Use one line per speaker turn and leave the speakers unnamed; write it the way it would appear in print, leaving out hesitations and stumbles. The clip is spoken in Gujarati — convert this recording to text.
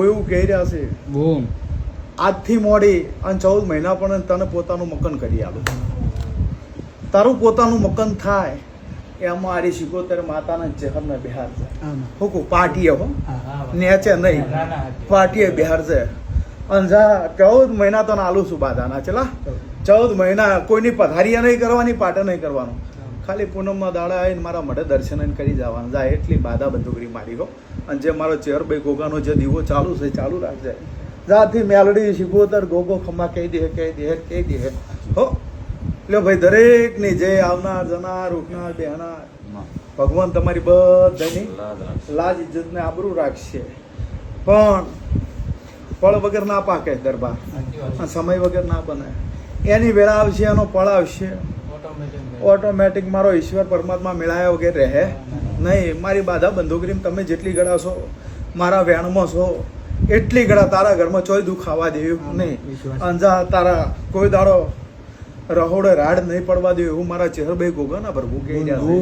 એવું કહી રહ્યા છે આજથી મોડી અને 14 મહિના પણ તને પોતાનું મકાન કરી આલું. તારું પોતાનું મકાન થાય એમાં મારી 77 માતાના ચહેરને બિહાર છે. હું પાર્ટીએ હો નેચે નહીં પાર્ટીએ બિહાર છે. અને જા 14 મહિના તને આલું છું બાધાના ચલા 14 મહિના કોઈની પથારીએ નહીં કરવાની, પાટે નહીં કરવાનું, ખાલી પૂનમના દાડા આવીને મારા મઢે દર્શન કરી જવાનું. જા એટલી બાધા બંદૂકરી મારી હો. અને જે મારો ચેરભાઈ ગોગાનો જે દીવો ચાલુ છે ચાલુ રાખજે. જાથી મેલડી 77 ગોગો ખમ્મા કહી દે હો. એટલે ભાઈ દરેકની જે આવનાર જનાર ઉઠનાર બેહનાર ભગવાન તમારી બધાની લાજ ઇજ્જત ને આબરૂ રાખશે. પણ ફળ વગર ના પાકે દરબાર, સમય વગર ના બને. એની વેળા આવશે, એનો ફળ આવશે ઓટોમેટિક. મારો ઈશ્વર પરમાત્મા મેળાયા વગર રહે નહીં. મારી બાધા બંદૂકરીમાં તમે જેટલી ગળા છો, મારા વેણમાં છો એટલી ગળા તારા ઘરમાં ચોય દુઃખ આવવા દેવું નહીં. અંજા તારા કોઈ દાડો રહોડે રાડ નહીં પડવા દેવું એવું મારા ચહેરભાઈ ગોગાના પ્રભુ કહી રહ્યા છે.